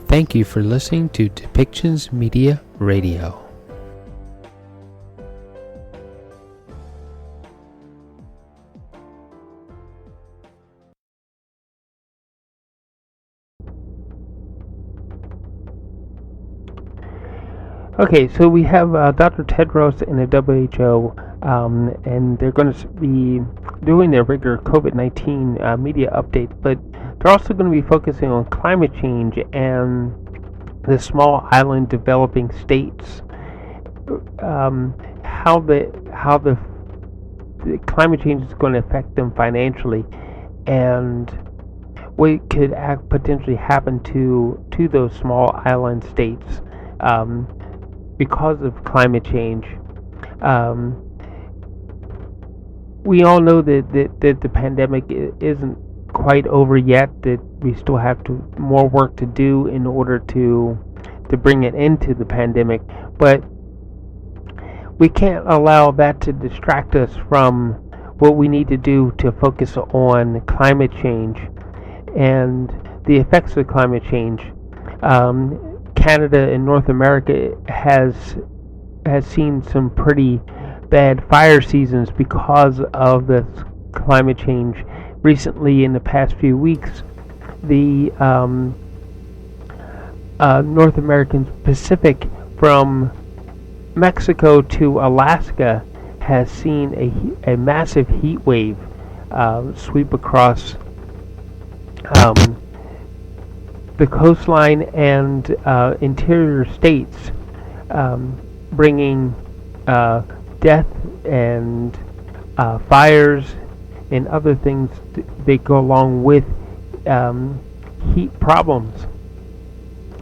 Thank you for listening to Depictions Media Radio. Okay, so we have Dr. Tedros in the WHO, and they're going to be doing their regular COVID-19 media update, but they're also going to be focusing on climate change and the small island developing states, how the climate change is going to affect them financially, and what could potentially happen to those small island states because of climate change. We all know that the pandemic isn't quite over yet, that we still have more work to do in order to bring it into the pandemic, but we can't allow that to distract us from what we need to do to focus on climate change and the effects of climate change. Canada and North America has seen some pretty bad fire seasons because of this climate change. Recently, in the past few weeks, the North American Pacific from Mexico to Alaska has seen a massive heat wave sweep across the coastline and interior states, bringing death and fires and other things that go along with heat problems.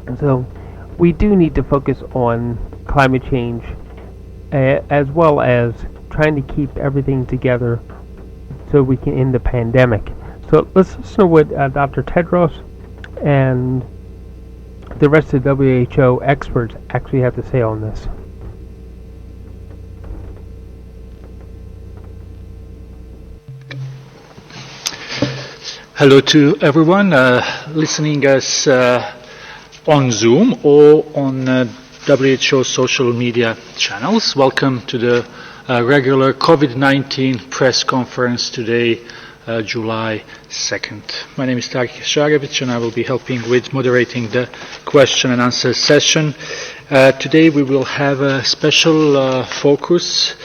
And so we do need to focus on climate change as well as trying to keep everything together so we can end the pandemic. So let's listen to what Dr. Tedros and the rest of the WHO experts actually have to say on this. Hello to everyone listening us on Zoom or on WHO social media channels. Welcome to the regular COVID-19 press conference today, July 2nd. My name is Tarik Šarjević and I will be helping with moderating the question and answer session. Today we will have a special focus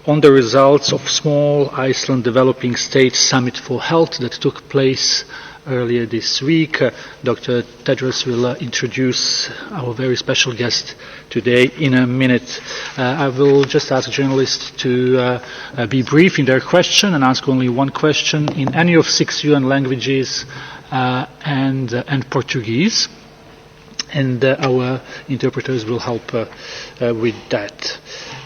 on the results of Small Iceland Developing States Summit for Health that took place earlier this week. Dr. Tedros will introduce our very special guest today in a minute. I will just ask journalists to be brief in their question and ask only one question in any of 6 UN languages and Portuguese. And our interpreters will help with that.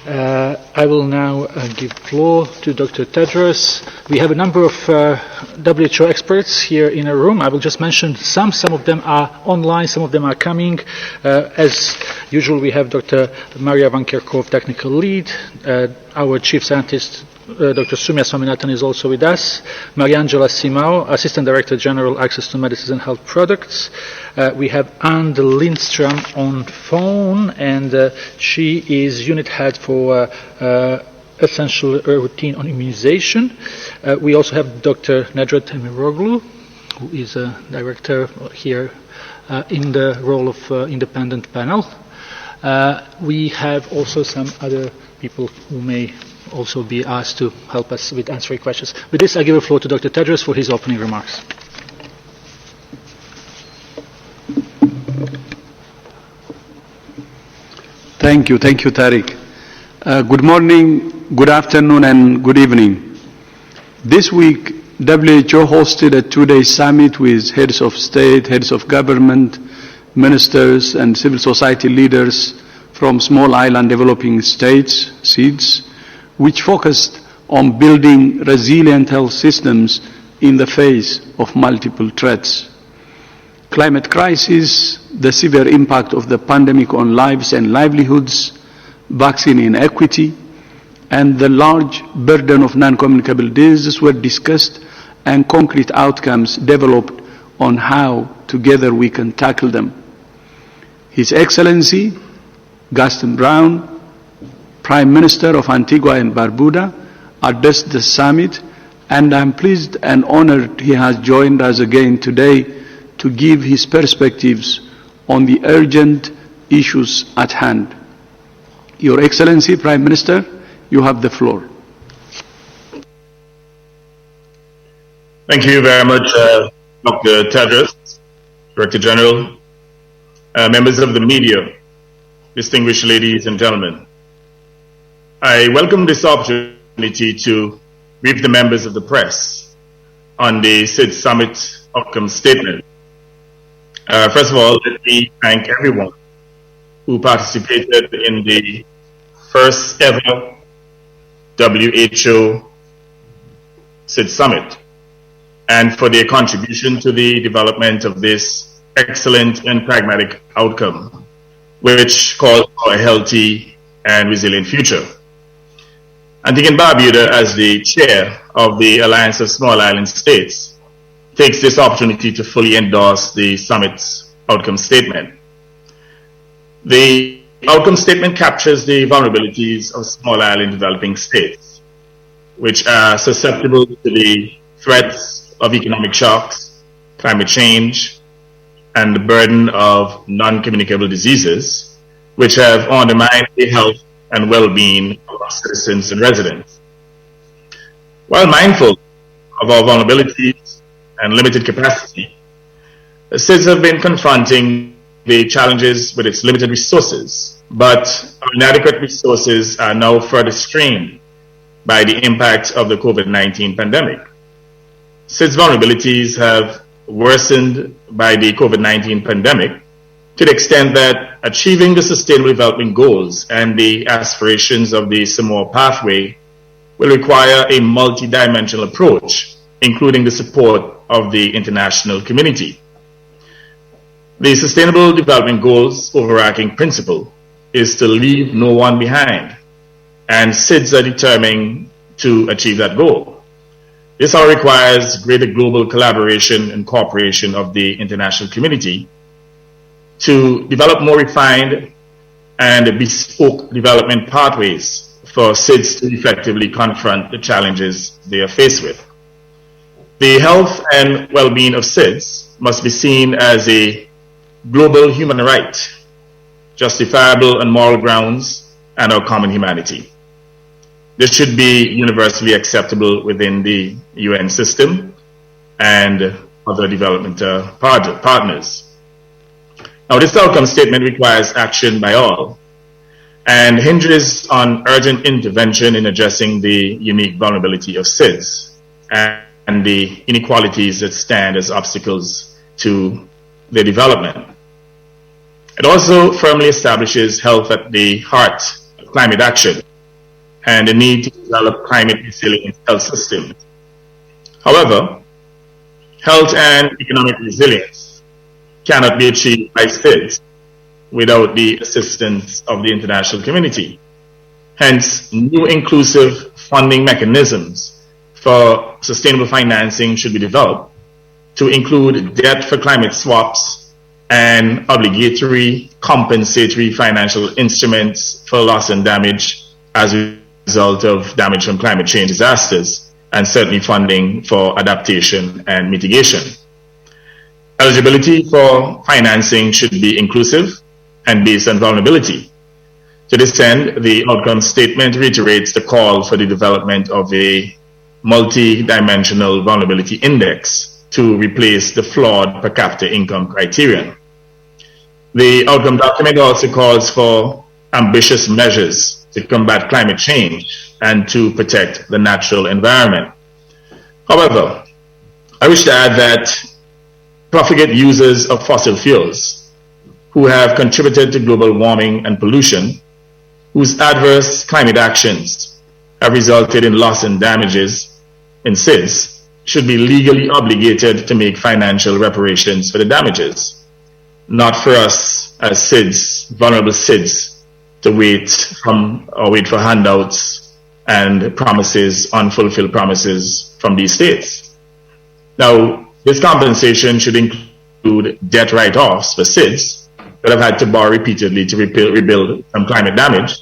I will now give floor to Dr. Tedros. We have a number of WHO experts here in a room. I will just mention some of them are online, some of them are coming. As usual, we have Dr. Maria Van Kerkhove, technical lead. Our chief scientist, Dr. Soumya Swaminathan, is also with us. Mariangela Simao, Assistant Director General, Access to Medicines and Health Products. We have Anne Lindström on phone, and she is unit head for essential routine on immunization. We also have Dr. Nedret Emiroglu, who is a director here in the role of independent panel. We have also some other people who may also be asked to help us with answering questions. With this, I give the floor to Dr. Tedros for his opening remarks. Thank you, Tariq. Good morning, good afternoon, and good evening. This week, WHO hosted a two-day summit with heads of state, heads of government, ministers, and civil society leaders from small island developing states, SIDS, which focused on building resilient health systems in the face of multiple threats. Climate crisis, the severe impact of the pandemic on lives and livelihoods, vaccine inequity, and the large burden of non-communicable diseases were discussed and concrete outcomes developed on how together we can tackle them. His Excellency Gaston Brown, Prime Minister of Antigua and Barbuda, addressed the summit, and I'm pleased and honored he has joined us again today to give his perspectives on the urgent issues at hand. Your Excellency, Prime Minister, you have the floor. Thank you very much, Dr. Tedros, Director General, members of the media, distinguished ladies and gentlemen. I welcome this opportunity to brief the members of the press on the CID Summit outcome statement. First of all, let me thank everyone who participated in the first ever WHO CID Summit and for their contribution to the development of this excellent and pragmatic outcome, which calls for a healthy and resilient future. Antigua and Barbuda, as the chair of the Alliance of Small Island States, takes this opportunity to fully endorse the summit's outcome statement. The outcome statement captures the vulnerabilities of small island developing states, which are susceptible to the threats of economic shocks, climate change, and the burden of non-communicable diseases, which have undermined the health and well-being of our citizens and residents. While mindful of our vulnerabilities and limited capacity, the cities have been confronting the challenges with its limited resources, but our inadequate resources are now further strained by the impact of the COVID-19 pandemic. CID's vulnerabilities have worsened by the COVID-19 pandemic to the extent that achieving the Sustainable Development Goals and the aspirations of the Samoa Pathway will require a multi-dimensional approach, including the support of the international community. The Sustainable Development Goals' overarching principle is to leave no one behind, and CIDs are determined to achieve that goal. This all requires greater global collaboration and cooperation of the international community to develop more refined and bespoke development pathways for CIDs to effectively confront the challenges they are faced with. The health and well-being of CIDs must be seen as a global human right, justifiable on moral grounds, and our common humanity. This should be universally acceptable within the UN system and other development partners. Now, this outcome statement requires action by all and hinges on urgent intervention in addressing the unique vulnerability of CIDs and the inequalities that stand as obstacles to their development. It also firmly establishes health at the heart of climate action and the need to develop climate resilient health systems. However, health and economic resilience cannot be achieved by CIDs without the assistance of the international community. Hence, new inclusive funding mechanisms for sustainable financing should be developed to include debt for climate swaps and obligatory compensatory financial instruments for loss and damage as a result of damage from climate change disasters, and certainly funding for adaptation and mitigation. Eligibility for financing should be inclusive and based on vulnerability. To this end, the outcome statement reiterates the call for the development of a multi-dimensional vulnerability index to replace the flawed per capita income criterion. The outcome document also calls for ambitious measures to combat climate change and to protect the natural environment. However, I wish to add that profligate users of fossil fuels who have contributed to global warming and pollution, whose adverse climate actions have resulted in loss and damages in CIDs, should be legally obligated to make financial reparations for the damages, not for us as CIDs, vulnerable CIDs, to wait for handouts and promises, unfulfilled promises from these states. Now, this compensation should include debt write-offs for CIDs that have had to borrow repeatedly to rebuild from climate damage,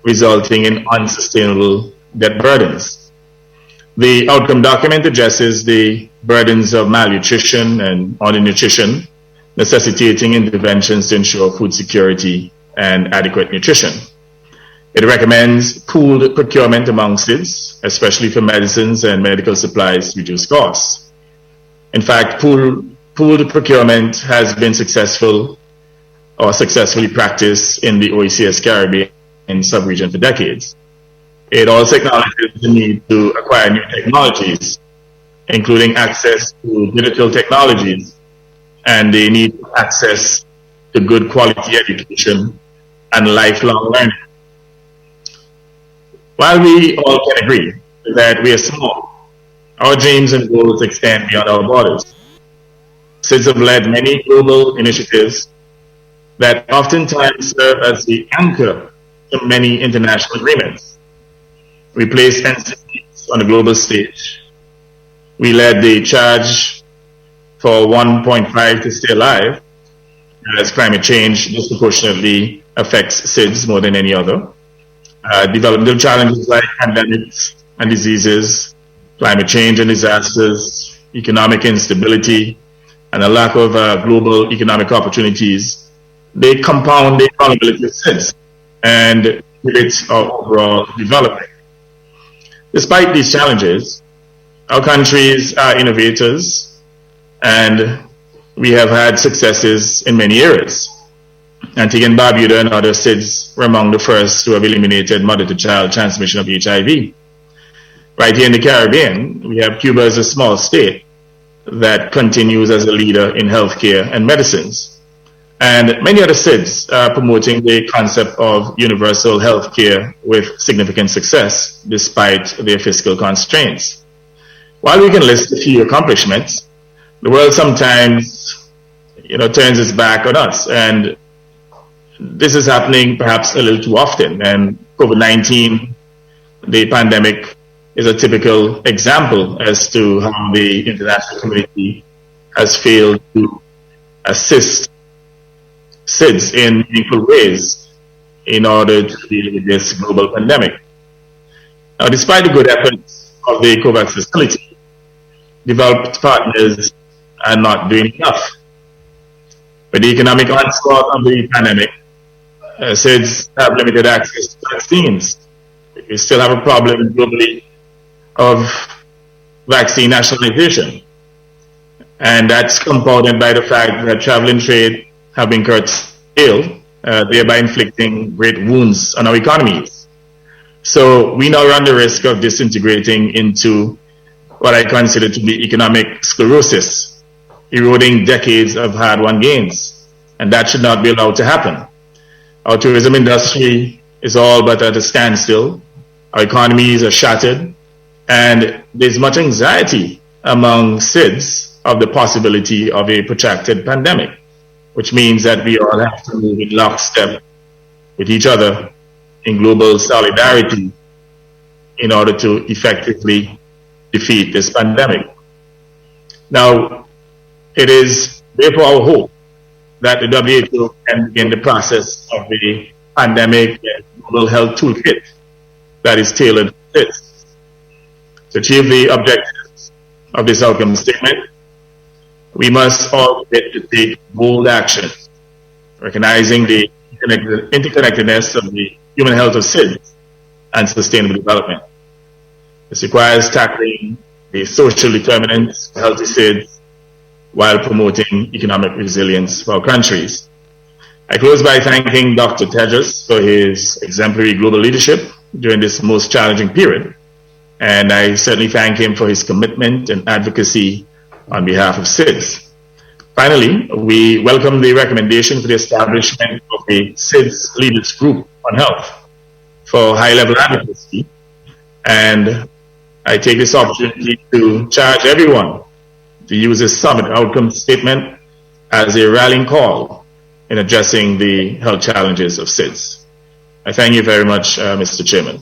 resulting in unsustainable debt burdens. The outcome document addresses the burdens of malnutrition and undernutrition, necessitating interventions to ensure food security and adequate nutrition. It recommends pooled procurement among SIDS, especially for medicines and medical supplies to reduce costs. In fact, pooled procurement has been successfully practiced in the OECS Caribbean sub-region for decades. It also acknowledges the need to acquire new technologies, including access to digital technologies and the need for access to good quality education and lifelong learning. While we all can agree that we are small, our dreams and goals extend beyond our borders. SIDS have led many global initiatives that oftentimes serve as the anchor to many international agreements. We placed entities on the global stage. We led the charge for 1.5 to stay alive, as climate change disproportionately affects SIDS more than any other. Developmental challenges like pandemics and diseases, climate change and disasters, economic instability, and a lack of global economic opportunities, they compound the vulnerability of SIDS and inhibit our overall development. Despite these challenges, our countries are innovators, and we have had successes in many areas. Antigua and Barbuda and other SIDS were among the first to have eliminated mother-to-child transmission of HIV. Right here in the Caribbean, we have Cuba as a small state that continues as a leader in healthcare and medicines. And many other SIDS are promoting the concept of universal healthcare with significant success, despite their fiscal constraints. While we can list a few accomplishments, the world sometimes, turns its back on us, and this is happening perhaps a little too often. And COVID-19, the pandemic, is a typical example as to how the international community has failed to assist SIDS in meaningful ways in order to deal with this global pandemic. Now, despite the good efforts of the COVAX facility, developed partners are not doing enough. With the economic onslaught of the pandemic, SIDS have limited access to vaccines. We still have a problem globally of vaccine nationalization. And that's compounded by the fact that travel and trade have been curtailed, thereby inflicting great wounds on our economies. So we now run the risk of disintegrating into what I consider to be economic sclerosis, eroding decades of hard-won gains. And that should not be allowed to happen. Our tourism industry is all but at a standstill. Our economies are shattered. And there's much anxiety among SIDS of the possibility of a protracted pandemic, which means that we all have to move in lockstep with each other in global solidarity in order to effectively defeat this pandemic. Now, it is therefore our hope that the WHO can begin the process of the pandemic and global health toolkit that is tailored for this. To achieve the objectives of this outcome statement, we must all commit to take bold action, recognizing the interconnectedness of the human health of SIDS and sustainable development. This requires tackling the social determinants of healthy SIDS while promoting economic resilience for our countries. I close by thanking Dr. Tedros for his exemplary global leadership during this most challenging period. And I certainly thank him for his commitment and advocacy on behalf of SIDS. Finally, we welcome the recommendation for the establishment of a SIDS Leaders Group on Health for high-level advocacy. And I take this opportunity to charge everyone to use this summit outcome statement as a rallying call in addressing the health challenges of SIDS. I thank you very much, Mr. Chairman.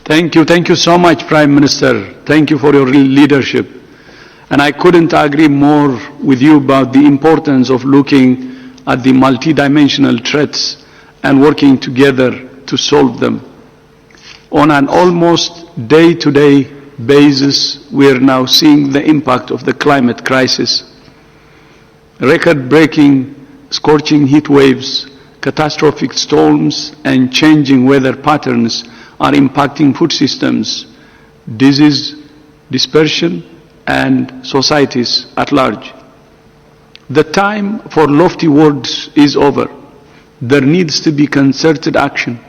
Thank you so much, Prime Minister. Thank you for your leadership. And I couldn't agree more with you about the importance of looking at the multidimensional threats and working together to solve them. On an almost day-to-day basis, we are now seeing the impact of the climate crisis. Record-breaking, scorching heat waves, catastrophic storms, and changing weather patterns are impacting food systems, disease dispersion, and societies at large. The time for lofty words is over. There needs to be concerted action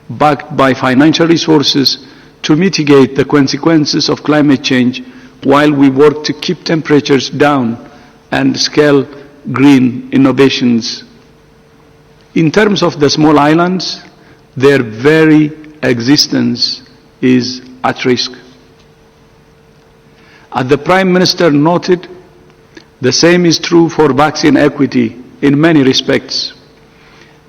backed by financial resources to mitigate the consequences of climate change while we work to keep temperatures down and scale green innovations. In terms of the small islands, their very existence is at risk. As the Prime Minister noted, the same is true for vaccine equity in many respects.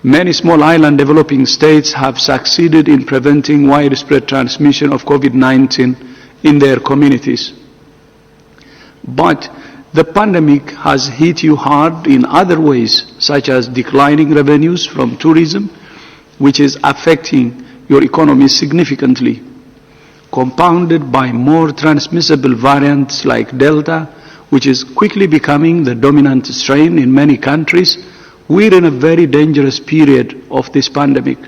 Many small island developing states have succeeded in preventing widespread transmission of COVID-19 in their communities. But the pandemic has hit you hard in other ways, such as declining revenues from tourism, which is affecting your economy significantly, compounded by more transmissible variants like Delta, which is quickly becoming the dominant strain in many countries. We're in a very dangerous period of this pandemic.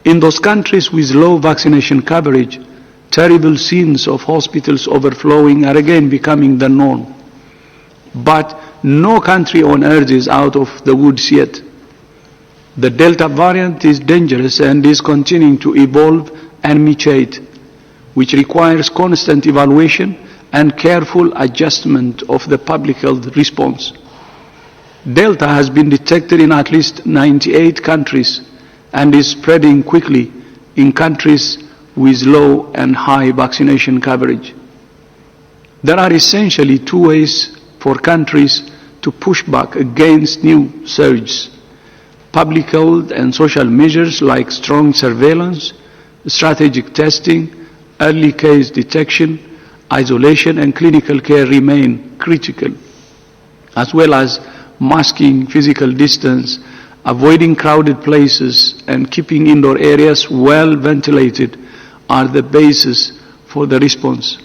In those countries with low vaccination coverage, terrible scenes of hospitals overflowing are again becoming the norm. But no country on earth is out of the woods yet. The Delta variant is dangerous and is continuing to evolve and mutate, which requires constant evaluation and careful adjustment of the public health response. Delta has been detected in at least 98 countries and is spreading quickly in countries with low and high vaccination coverage. There are essentially two ways for countries to push back against new surges: public health and social measures like strong surveillance, strategic testing, early case detection, isolation and clinical care remain critical, as well as masking, physical distance, avoiding crowded places, and keeping indoor areas well ventilated are the basis for the response.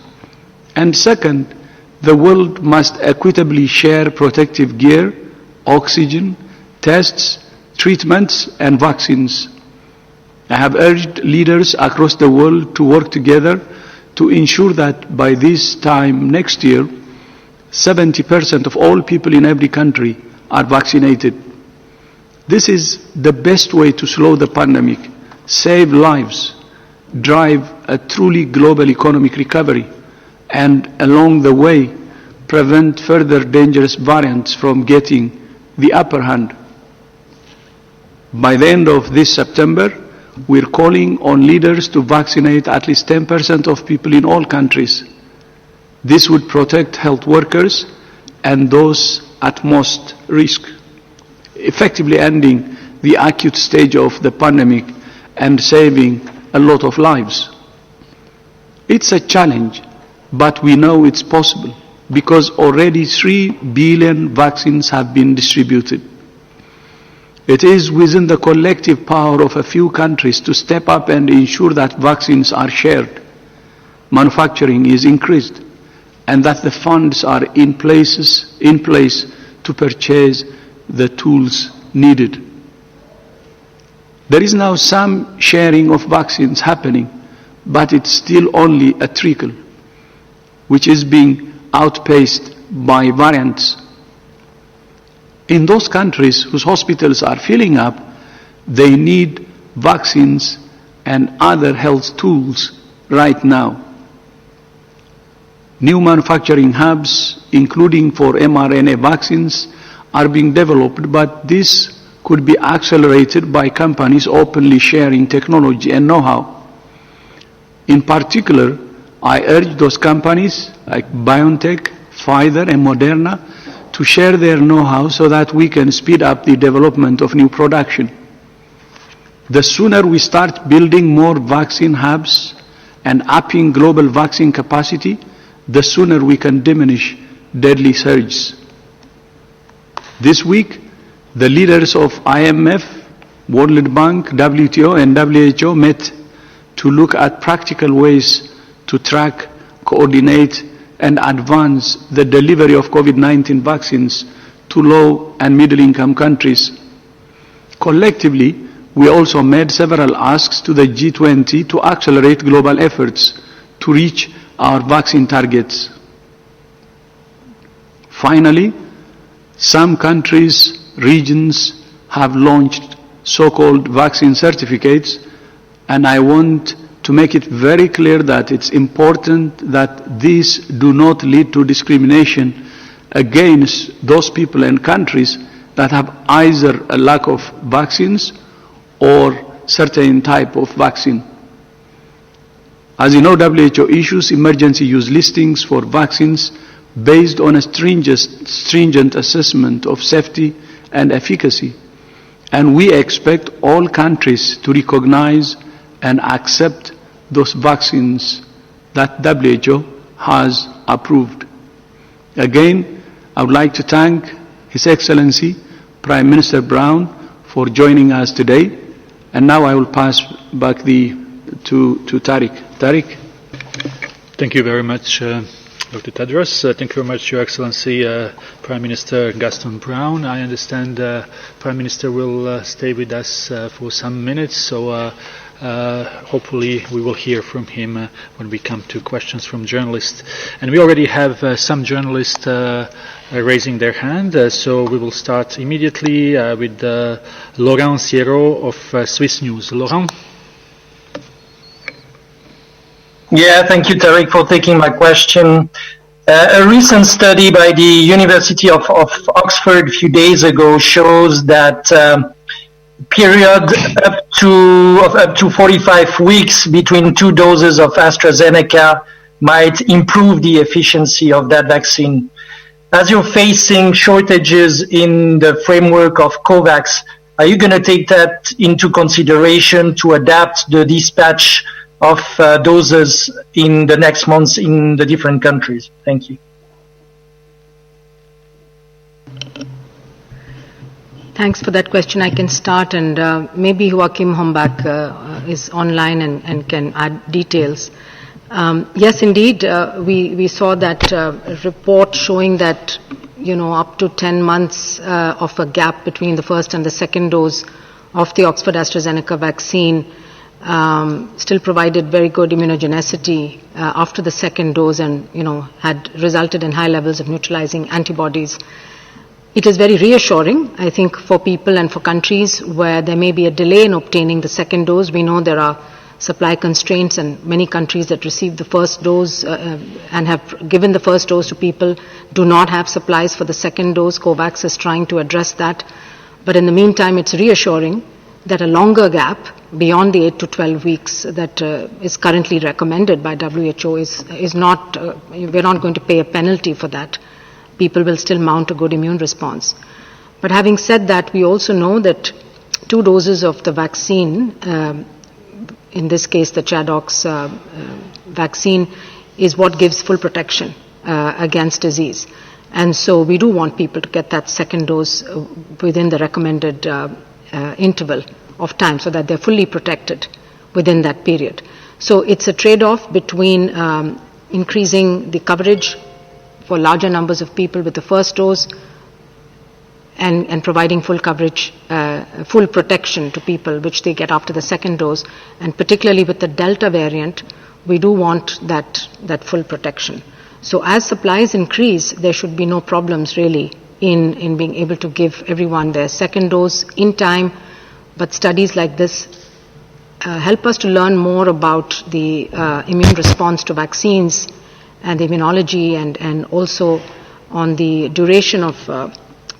And second, the world must equitably share protective gear, oxygen, tests, treatments, and vaccines. I have urged leaders across the world to work together to ensure that by this time next year, 70% of all people in every country are vaccinated. This is the best way to slow the pandemic, save lives, drive a truly global economic recovery, and along the way, prevent further dangerous variants from getting the upper hand. By the end of this September, we're calling on leaders to vaccinate at least 10% of people in all countries. This would protect health workers and those at most risk, effectively ending the acute stage of the pandemic and saving a lot of lives. It's a challenge, but we know it's possible because already 3 billion vaccines have been distributed. It is within the collective power of a few countries to step up and ensure that vaccines are shared, manufacturing is increased, and that the funds are in place to purchase the tools needed. There is now some sharing of vaccines happening, but it's still only a trickle, which is being outpaced by variants. In those countries whose hospitals are filling up, they need vaccines and other health tools right now. New manufacturing hubs, including for mRNA vaccines, are being developed, but this could be accelerated by companies openly sharing technology and know-how. In particular, I urge those companies like BioNTech, Pfizer, and Moderna to share their know-how so that we can speed up the development of new production. The sooner we start building more vaccine hubs and upping global vaccine capacity, the sooner we can diminish deadly surges. This week, the leaders of IMF, World Bank, WTO and WHO met to look at practical ways to track, coordinate and advance the delivery of COVID-19 vaccines to low and middle income countries. Collectively, we also made several asks to the G20 to accelerate global efforts to reach our vaccine targets. Finally, some countries, regions have launched so-called vaccine certificates, and I want to make it very clear that it's important that these do not lead to discrimination against those people and countries that have either a lack of vaccines or certain type of vaccine. As you know, WHO issues emergency use listings for vaccines based on a stringent assessment of safety and efficacy, and we expect all countries to recognize and accept those vaccines that WHO has approved. Again, I would like to thank His Excellency Prime Minister Brown for joining us today, and now I will pass back to Tariq. Tariq? Thank you very much, Dr. Tedros. Thank you very much, Your Excellency, Prime Minister Gaston Brown. I understand Prime Minister will stay with us for some minutes, so hopefully we will hear from him when we come to questions from journalists. And we already have some journalists raising their hand, so we will start immediately with Laurent Sierot of Swiss News. Laurent? Yeah, thank you, Tariq, for taking my question. A recent study by the University of Oxford a few days ago shows that period up to 45 weeks between 2 doses of AstraZeneca might improve the efficiency of that vaccine. As you're facing shortages in the framework of COVAX, are you going to take that into consideration to adapt the dispatch of doses in the next months in the different countries? Thank you. Thanks for that question. I can start, and maybe Joachim Hombach is online and can add details. Yes, indeed, we saw that report showing that, up to 10 months of a gap between the first and the second dose of the Oxford AstraZeneca vaccine still provided very good immunogenicity after the second dose, and had resulted in high levels of neutralizing antibodies. It is very reassuring, I think, for people and for countries where there may be a delay in obtaining the second dose. We know there are supply constraints, and many countries that receive the first dose and have given the first dose to people do not have supplies for the second dose. COVAX is trying to address that. But in the meantime, it's reassuring that a longer gap beyond the 8 to 12 weeks that is currently recommended by WHO is not, we're not going to pay a penalty for that. People will still mount a good immune response. But having said that, we also know that 2 doses of the vaccine, in this case the ChAdOx vaccine, is what gives full protection against disease. And so we do want people to get that second dose within the recommended interval of time, so that they're fully protected within that period. So it's a trade-off between increasing the coverage for larger numbers of people with the first dose and providing full coverage, full protection to people which they get after the second dose. And particularly with the Delta variant, we do want that full protection. So as supplies increase, there should be no problems really in being able to give everyone their second dose in time. But studies like this help us to learn more about the immune response to vaccines and the immunology, and also on the duration of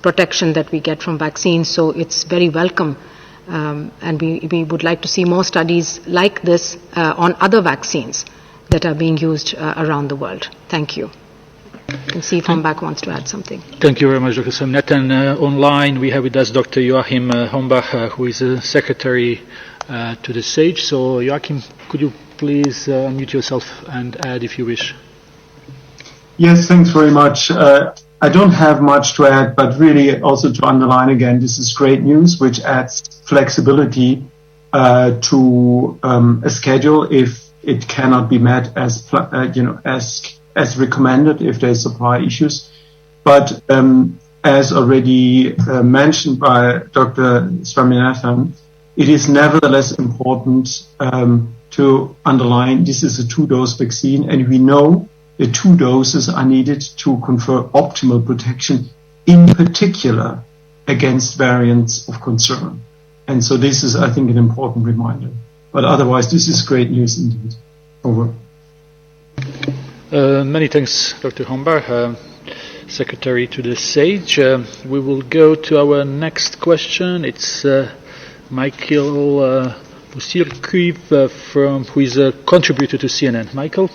protection that we get from vaccines. So it's very welcome, and we would like to see more studies like this on other vaccines that are being used around the world. Thank you. You can see if Hombach wants to add something. Thank you very much, Dr. Somnet. And online we have with us Dr. Joachim Hombach, who is a secretary to the SAGE. So Joachim, could you please unmute yourself and add if you wish? Yes, thanks very much. I don't have much to add, but really also to underline again, this is great news, which adds flexibility to a schedule if it cannot be met as recommended if there's supply issues. But as already mentioned by Dr. Swaminathan, it is nevertheless important to underline this is a 2-dose vaccine, and we know the 2 doses are needed to confer optimal protection, in particular against variants of concern. And so this is, I think, an important reminder. But otherwise, this is great news indeed. Over. Many thanks, Dr. Hombar, Secretary to the SAGE. We will go to our next question. It's Michael Busirkiv, who is a contributor to CNN. Michael?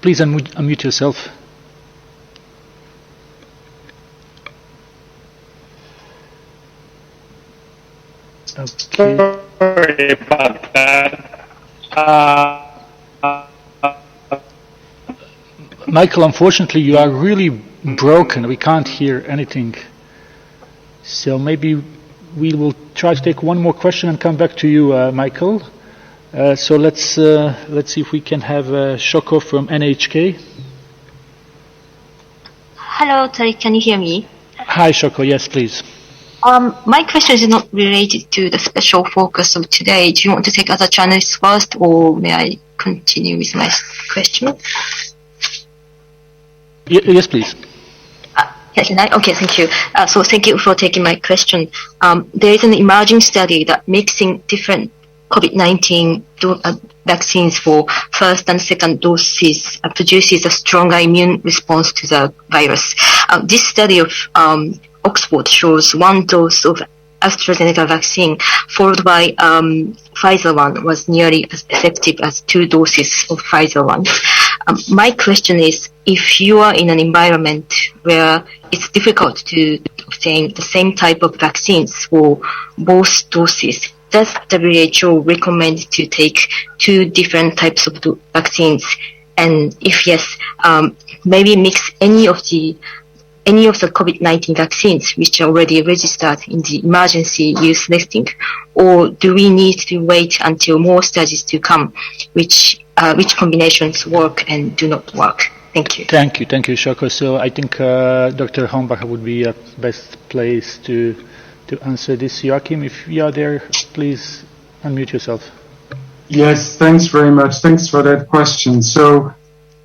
Please unmute yourself. Okay. Sorry about that. Michael, unfortunately, you are really broken. We can't hear anything. So maybe we will try to take one more question and come back to you, Michael. So let's see if we can have Shoko from NHK. Hello, Tariq, can you hear me? Hi, Shoko. Yes, please. My question is not related to the special focus of today. Do you want to take other channels first, or may I continue with my question? Yes, please. Okay, thank you. So thank you for taking my question. There is an emerging study that mixing different COVID-19 vaccines for first and second doses produces a stronger immune response to the virus. This study of Oxford shows 1 dose of AstraZeneca vaccine followed by Pfizer one was nearly as effective as 2 doses of Pfizer one. My question is, if you are in an environment where it's difficult to obtain the same type of vaccines for both doses, does WHO recommend to take 2 different types of vaccines? And if yes, maybe mix any of the COVID-19 vaccines which are already registered in the emergency use listing, or do we need to wait until more studies to come, which combinations work and do not work? Thank you. Thank you, Shoko. So I think Dr. Hombach would be a best place to answer this. Joachim, if you are there, please unmute yourself. Yes, thanks very much. Thanks for that question. So,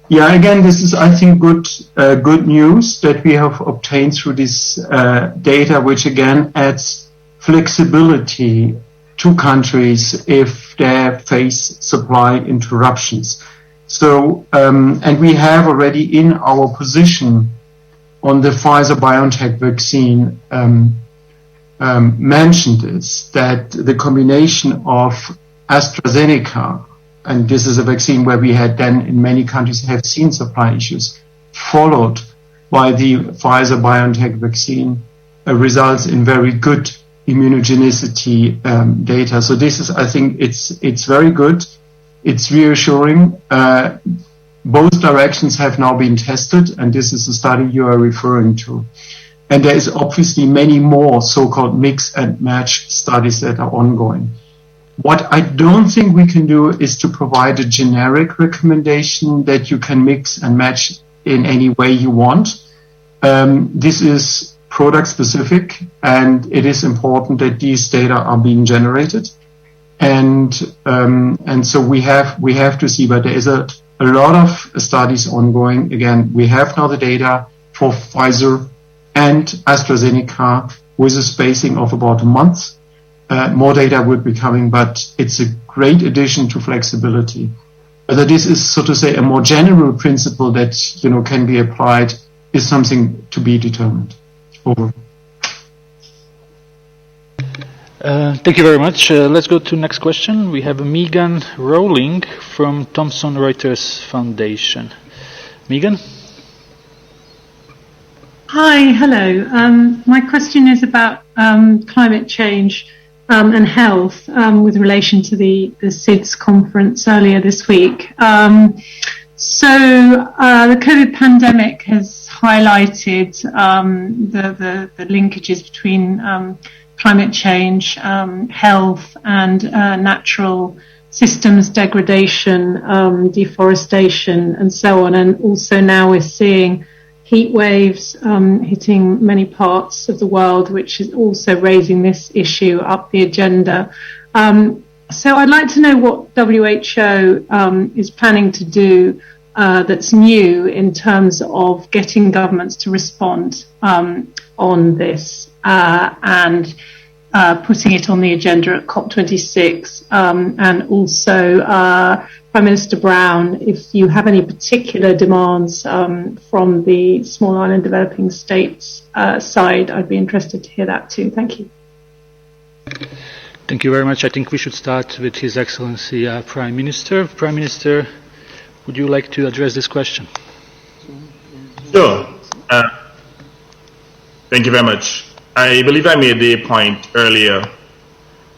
yeah, again, this is, I think, good news that we have obtained through this data, which again adds flexibility to countries if they face supply interruptions. So, and we have already in our position on the Pfizer-BioNTech vaccine mentioned is that the combination of AstraZeneca, and this is a vaccine where we had then in many countries have seen supply issues, followed by the Pfizer-BioNTech vaccine, results in very good immunogenicity data. So this is, I think, it's very good. It's reassuring. Both directions have now been tested, and this is the study you are referring to. And there is obviously many more so-called mix and match studies that are ongoing. What I don't think we can do is to provide a generic recommendation that you can mix and match in any way you want. This is product specific, and it is important that these data are being generated. And so we have to see, but there is a lot of studies ongoing. Again, we have now the data for Pfizer and AstraZeneca with a spacing of about a month. More data would be coming, but it's a great addition to flexibility. Whether this is, so to say, a more general principle that, can be applied is something to be determined. Over. Thank you very much. Let's go to the next question. We have Megan Rowling from Thomson Reuters Foundation. Megan? Hi, hello. My question is about climate change. and health with relation to the SIDS conference earlier this week. So the COVID pandemic has highlighted the linkages between climate change, health, and natural systems degradation, deforestation, and so on. And also now we're seeing heat waves hitting many parts of the world, which is also raising this issue up the agenda. So I'd like to know what WHO is planning to do that's new in terms of getting governments to respond on this and putting it on the agenda at COP26, and also Prime Minister Brown, if you have any particular demands from the small island developing states side, I'd be interested to hear that too. Thank you. Thank you very much. I think we should start with His Excellency Prime Minister. Prime Minister, would you like to address this question? Sure. Thank you very much. I believe I made the point earlier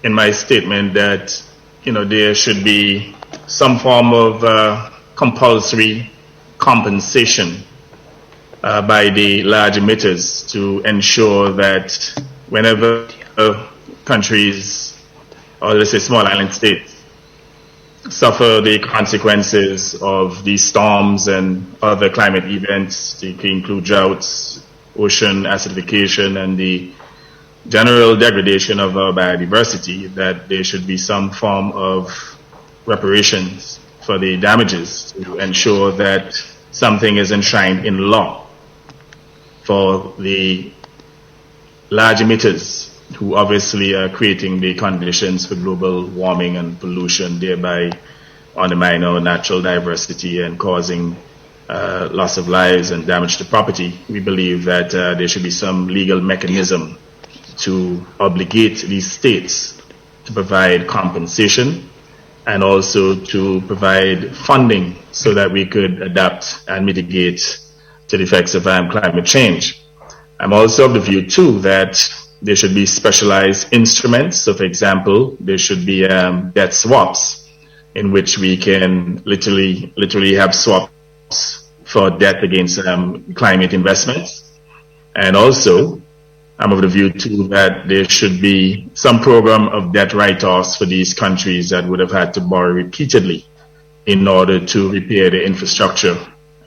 in my statement that there should be some form of compulsory compensation by the large emitters to ensure that whenever countries, or let's say small island states, suffer the consequences of these storms and other climate events, they can include droughts, ocean acidification, and the general degradation of our biodiversity, that there should be some form of reparations for the damages to ensure that something is enshrined in law for the large emitters who obviously are creating the conditions for global warming and pollution, thereby undermining our natural diversity and causing loss of lives and damage to property. We believe that there should be some legal mechanism to obligate these states to provide compensation and also to provide funding so that we could adapt and mitigate to the effects of climate change. I'm also of the view too that there should be specialized instruments. So for example, there should be debt swaps in which we can literally have swaps for debt against climate investments. And also, I'm of the view too that there should be some program of debt write-offs for these countries that would have had to borrow repeatedly in order to repair their infrastructure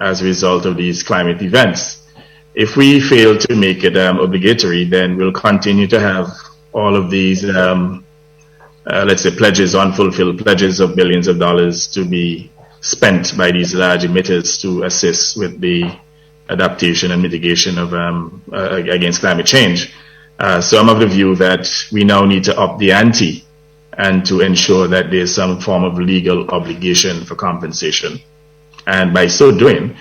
as a result of these climate events. If we fail to make it obligatory, then we'll continue to have all of these, let's say, pledges, unfulfilled pledges of billions of dollars to be spent by these large emitters to assist with the adaptation and mitigation of against climate change. So I'm of the view that we now need to up the ante and to ensure that there's some form of legal obligation for compensation. And by so doing,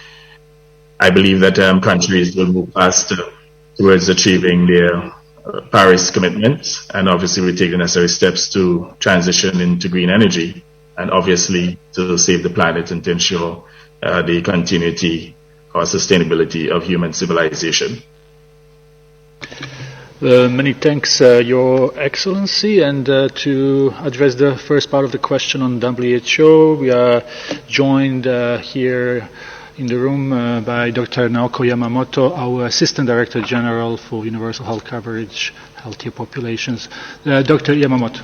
I believe that countries will move faster towards achieving their Paris commitments, and obviously we take the necessary steps to transition into green energy, and obviously to save the planet and to ensure the continuity or sustainability of human civilization. Many thanks, Your Excellency. And to address the first part of the question on WHO, we are joined here in the room by Dr. Naoko Yamamoto, our Assistant Director General for Universal Health Coverage, Healthier Populations. Dr. Yamamoto.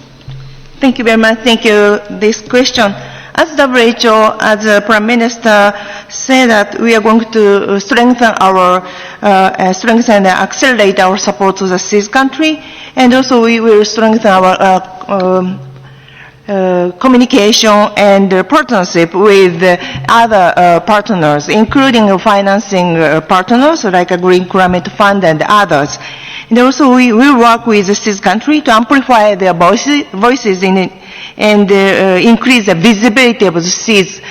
Thank you very much. Thank you. This question, as WHO, as the Prime Minister said that we are going to strengthen and accelerate our support to the CIS country, and also we will strengthen our communication and partnership with other partners, including financing partners like a Green Climate Fund and others. And also we will work with the CIS country to amplify their voices and increase the visibility of the CIS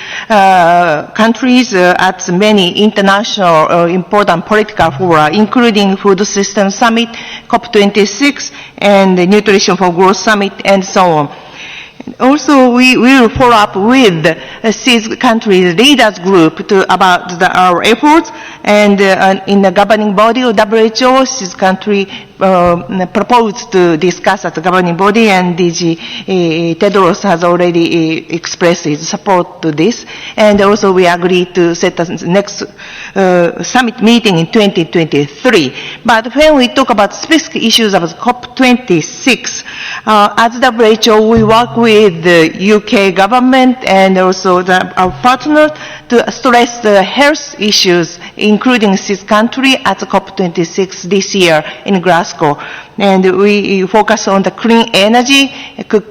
countries at many international important political fora, including Food System Summit, COP26, and the Nutrition for Growth Summit, and so on. Also, we will follow up with CIS countries leaders group about our efforts, and in the governing body of WHO, CIS country proposed to discuss at the governing body, and DG Tedros has already expressed his support to this. And also we agreed to set the next summit meeting in 2023. But when we talk about specific issues of COP26, as WHO, we work with the UK government and also our partners to stress the health issues, including CIS country at the COP26 this year in Glasgow. And we focus on the clean energy,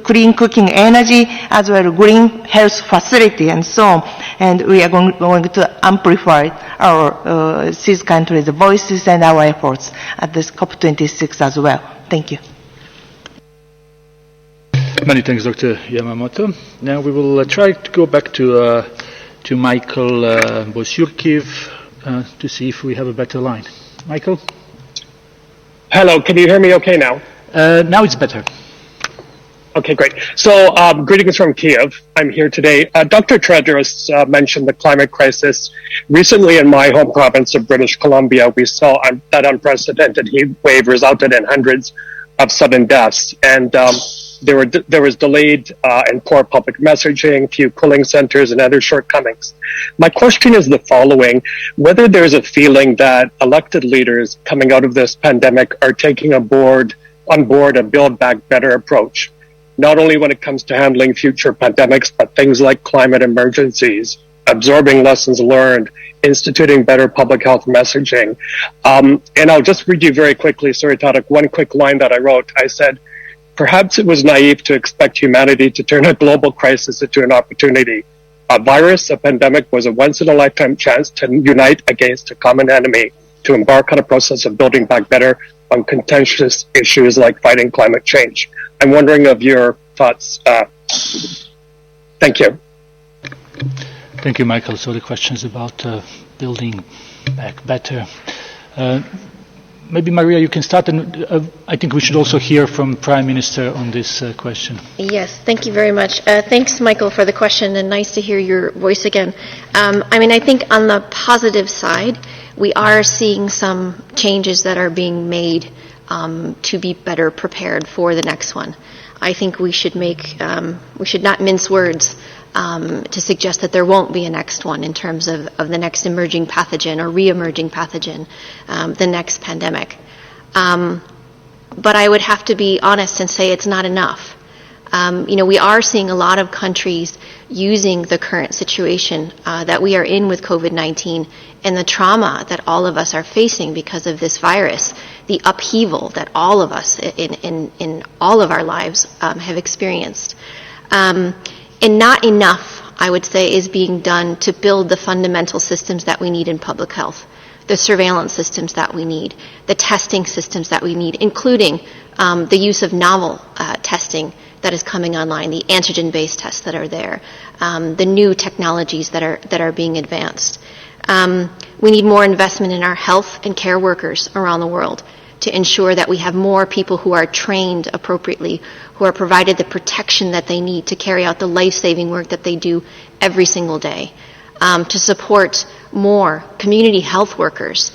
clean cooking energy, as well as green health facility and so on. And we are going to amplify our CIS countries' voices and our efforts at this COP26 as well. Thank you. Many thanks, Dr. Yamamoto. Now we will try to go back to Michael Bosurkiv to see if we have a better line. Michael? Hello, can you hear me okay now? Now it's better. Okay, great. So, greetings from Kiev. I'm here today. Dr. Tedros mentioned the climate crisis. Recently in my home province of British Columbia, we saw that unprecedented heat wave resulted in hundreds of sudden deaths. And there was delayed and poor public messaging, few cooling centers, and other shortcomings. My question is the following: whether there's a feeling that elected leaders coming out of this pandemic are taking on board a Build Back Better approach, not only when it comes to handling future pandemics, but things like climate emergencies, absorbing lessons learned, instituting better public health messaging. And I'll just read you very quickly, sorry, Tarek, one quick line that I wrote. I said, perhaps it was naive to expect humanity to turn a global crisis into an opportunity. A virus, a pandemic, was a once-in-a-lifetime chance to unite against a common enemy, to embark on a process of building back better on contentious issues like fighting climate change. I'm wondering of your thoughts. Thank you. Thank you, Michael. So the question is about building back better. Maybe Maria, you can start, and I think we should also hear from Prime Minister on this question. Yes, thank you very much. Thanks, Michael, for the question, and nice to hear your voice again. I think on the positive side, we are seeing some changes that are being made to be better prepared for the next one. I think we should not mince words to suggest that there won't be a next one in terms of the next emerging pathogen or re-emerging pathogen, the next pandemic. But I would have to be honest and say it's not enough. We are seeing a lot of countries using the current situation that we are in with COVID-19 and the trauma that all of us are facing because of this virus, the upheaval that all of us in all of our lives have experienced. And not enough, I would say, is being done to build the fundamental systems that we need in public health, the surveillance systems that we need, the testing systems that we need, including the use of novel testing that is coming online, the antigen-based tests that are there, the new technologies that are being advanced. We need more investment in our health and care workers around the world to ensure that we have more people who are trained appropriately, who are provided the protection that they need to carry out the life-saving work that they do every single day, to support more community health workers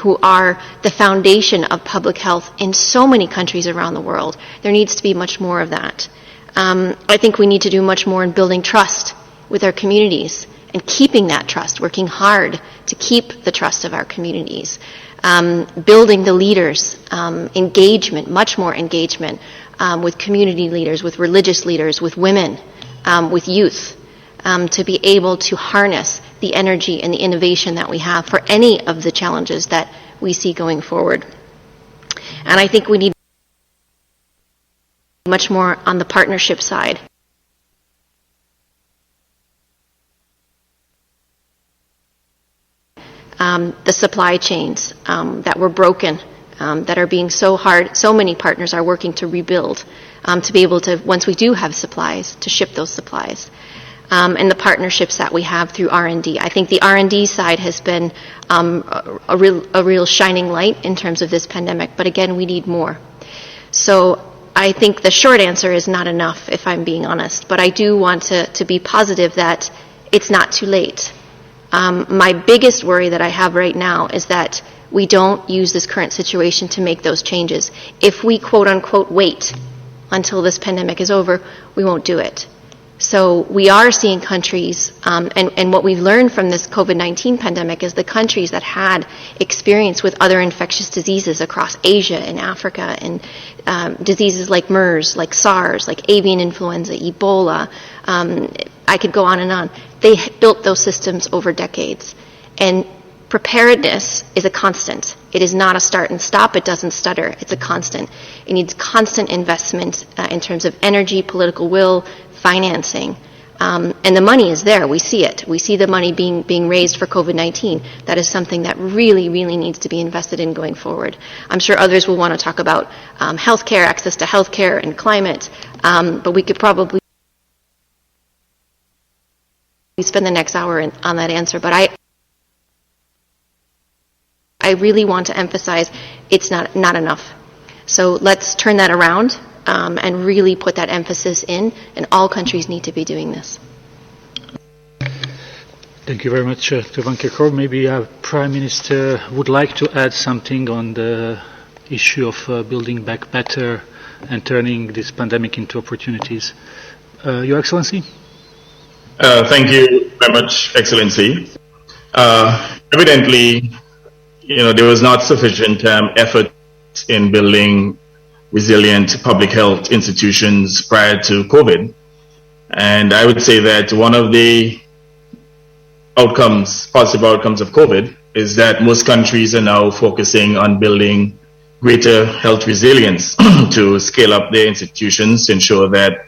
who are the foundation of public health in so many countries around the world. There needs to be much more of that. I think we need to do much more in building trust with our communities and keeping that trust, working hard to keep the trust of our communities. Building the leaders, engagement, much more engagement with community leaders, with religious leaders, with women, with youth, to be able to harness the energy and the innovation that we have for any of the challenges that we see going forward. And I think we need much more on the partnership side. The supply chains that were broken, that are being so hard, so many partners are working to rebuild, to be able to, once we do have supplies, to ship those supplies. And the partnerships that we have through R&D. I think the R&D side has been a real shining light in terms of this pandemic, but again, we need more. So I think the short answer is not enough, if I'm being honest. But I do want to be positive that it's not too late. My biggest worry that I have right now is that we don't use this current situation to make those changes. If we, quote unquote, wait until this pandemic is over, we won't do it. So we are seeing countries, and what we've learned from this COVID-19 pandemic is the countries that had experience with other infectious diseases across Asia and Africa, and diseases like MERS, like SARS, like avian influenza, Ebola, I could go on and on. They built those systems over decades. And preparedness is a constant. It is not a start and stop. It doesn't stutter. It's a constant. It needs constant investment in terms of energy, political will, financing. And the money is there. We see it. We see the money being raised for COVID-19. That is something that really, really needs to be invested in going forward. I'm sure others will want to talk about healthcare, access to healthcare, and climate, but we could probably spend the next hour on that answer. But I really want to emphasize it's not enough. So let's turn that around and really put that emphasis in, and all countries need to be doing this. Thank you very much, Van Kerkhove. Maybe our Prime Minister would like to add something on the issue of building back better and turning this pandemic into opportunities. Your Excellency? Thank you very much, Excellency. Evidently, there was not sufficient effort in building resilient public health institutions prior to COVID. And I would say that one of the positive outcomes of COVID is that most countries are now focusing on building greater health resilience to scale up their institutions, to ensure that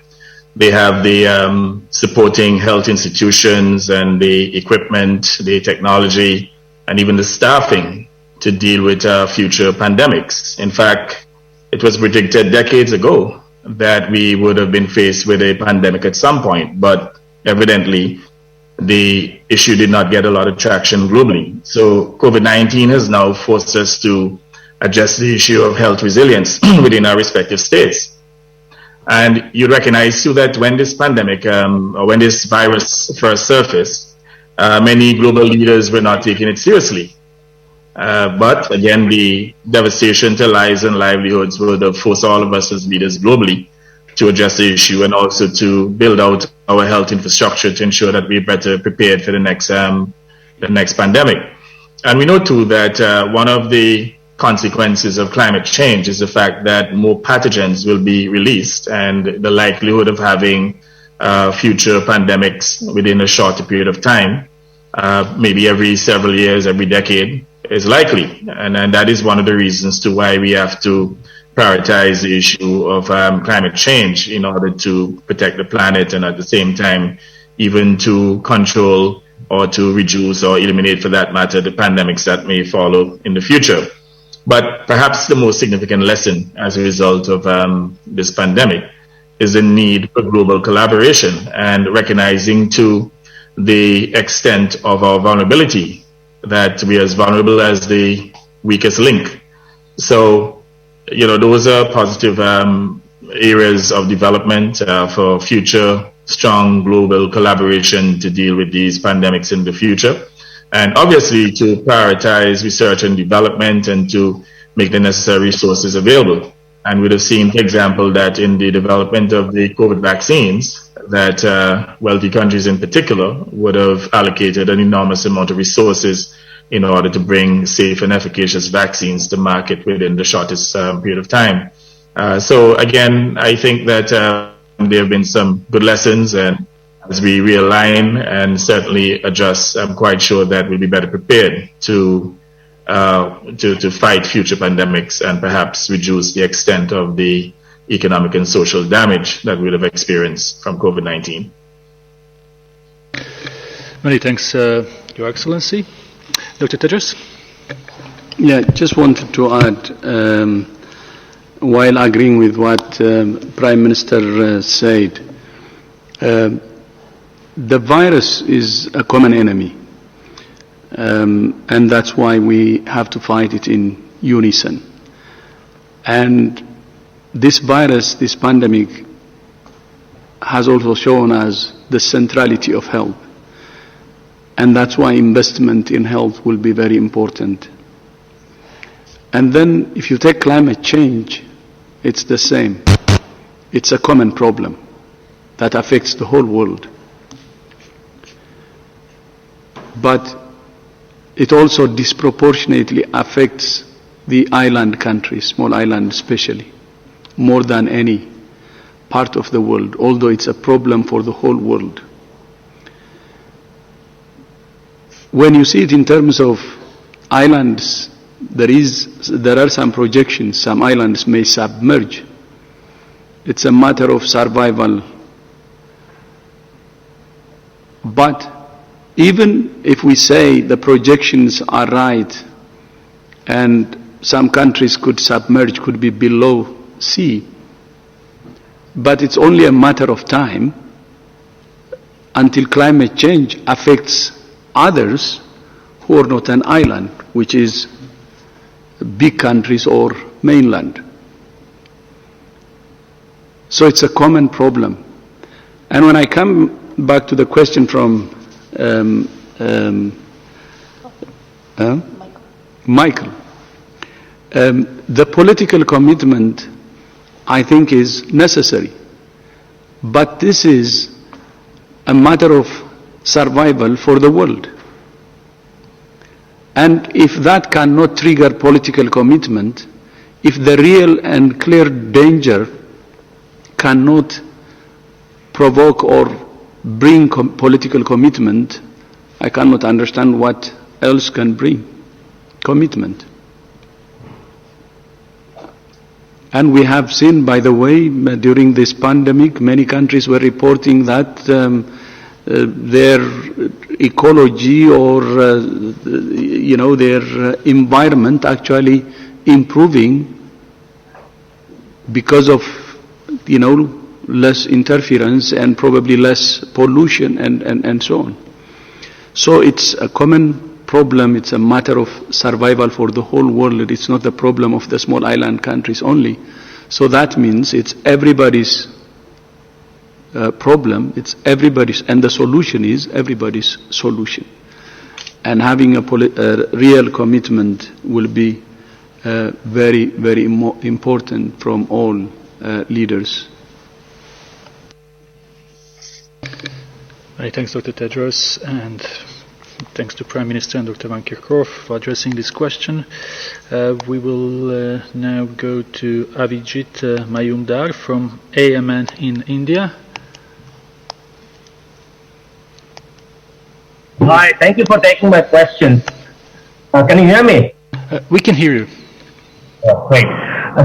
they have the supporting health institutions and the equipment, the technology, and even the staffing to deal with future pandemics. In fact, it was predicted decades ago that we would have been faced with a pandemic at some point, but evidently the issue did not get a lot of traction globally. So COVID-19 has now forced us to address the issue of health resilience within our respective states. And you recognize too that when this pandemic, or when this virus first surfaced, many global leaders were not taking it seriously. But again, the devastation to lives and livelihoods would have forced all of us as leaders globally to address the issue, and also to build out our health infrastructure to ensure that we're better prepared for the next pandemic. And we know too that one of the consequences of climate change is the fact that more pathogens will be released, and the likelihood of having future pandemics within a shorter period of time, maybe every several years, every decade, is likely. And that is one of the reasons to why we have to prioritize the issue of climate change in order to protect the planet, and at the same time even to control or to reduce or eliminate, for that matter, the pandemics that may follow in the future. But perhaps the most significant lesson as a result of this pandemic is the need for global collaboration and recognizing to the extent of our vulnerability, that we are as vulnerable as the weakest link. So, those are positive areas of development for future strong global collaboration to deal with these pandemics in the future. And obviously to prioritize research and development and to make the necessary resources available. And we'd have seen, for example, that in the development of the COVID vaccines, that wealthy countries in particular would have allocated an enormous amount of resources in order to bring safe and efficacious vaccines to market within the shortest period of time. So again, I think that there have been some good lessons, and as we realign and certainly adjust, I'm quite sure that we'll be better prepared to fight future pandemics and perhaps reduce the extent of the economic and social damage that we'll have experienced from COVID-19. Many thanks, Your Excellency. Dr. Tedros? Yeah, just wanted to add, while agreeing with what Prime Minister said, the virus is a common enemy, and that's why we have to fight it in unison. And this virus, this pandemic, has also shown us the centrality of health. And that's why investment in health will be very important. And then if you take climate change, it's the same. It's a common problem that affects the whole world. But it also disproportionately affects the island countries, small islands especially, more than any part of the world, although it's a problem for the whole world. When you see it in terms of islands, there are some projections, some islands may submerge. It's a matter of survival. But even if we say the projections are right and some countries could submerge, could be below sea, but it's only a matter of time until climate change affects others who are not an island, which is big countries or mainland. So it's a common problem. And when I come back to the question from Michael, the political commitment, I think, is necessary. But this is a matter of survival for the world. And if that cannot trigger political commitment, if the real and clear danger cannot provoke or bring political commitment, I cannot understand what else can bring commitment. And we have seen, by the way, during this pandemic, many countries were reporting that their ecology or, their environment actually improving because of, less interference and probably less pollution and so on. So it's a common problem. It's a matter of survival for the whole world. It's not the problem of the small island countries only. So that means it's everybody's problem. It's everybody's, and the solution is everybody's solution. And having a real commitment will be very, very important from all leaders. Many thanks, Dr. Tedros, and thanks to Prime Minister and Dr. Van Kerkhove for addressing this question. We will now go to Avijit Majumdar from AMN in India. Hi, thank you for taking my question. Can you hear me? We can hear you. Oh, great.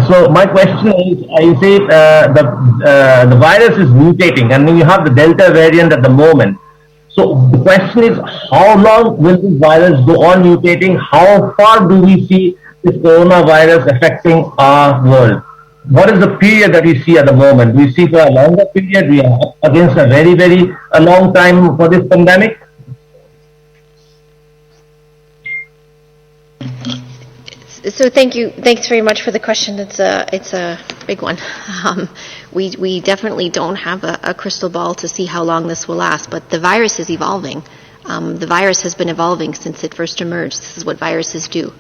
So my question is, you say the virus is mutating, and you have the Delta variant at the moment. So the question is, how long will this virus go on mutating? How far do we see this coronavirus affecting our world? What is the period that we see at the moment? Do we see for a longer period? We are up against a very, very long time for this pandemic? So thanks very much for the question. It's a big one. We definitely don't have a crystal ball to see how long this will last, but the virus is evolving. The virus has been evolving since it first emerged. This is what viruses do.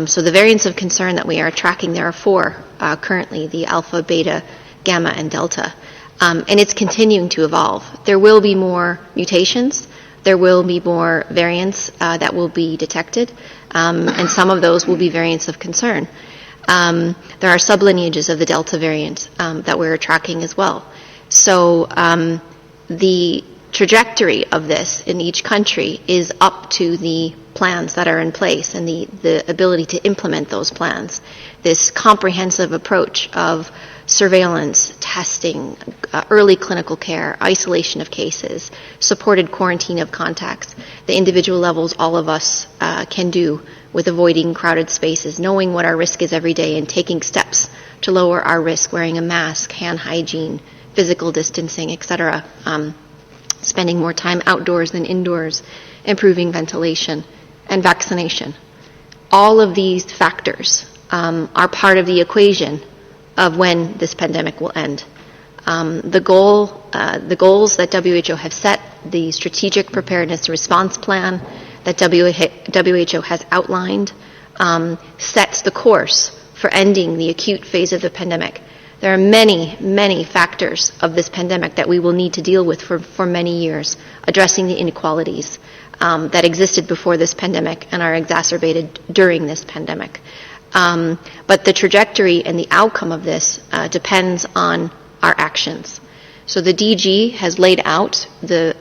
So the variants of concern that we are tracking, there are 4 currently: the alpha, beta, gamma, and delta. And it's continuing to evolve. There will be more mutations. There will be more variants that will be detected, and some of those will be variants of concern. There are sublineages of the Delta variant that we're tracking as well. So the trajectory of this in each country is up to the plans that are in place and the ability to implement those plans. This comprehensive approach of surveillance, testing, early clinical care, isolation of cases, supported quarantine of contacts, the individual levels all of us can do with avoiding crowded spaces, knowing what our risk is every day and taking steps to lower our risk, wearing a mask, hand hygiene, physical distancing, etc., spending more time outdoors than indoors, improving ventilation, and vaccination. All of these factors are part of the equation of when this pandemic will end. The goals that WHO have set, the strategic preparedness and response plan that WHO has outlined, sets the course for ending the acute phase of the pandemic. There are many, many factors of this pandemic that we will need to deal with for many years, addressing the inequalities that existed before this pandemic and are exacerbated during this pandemic. But the trajectory and the outcome of this depends on our actions. So the DG has laid out the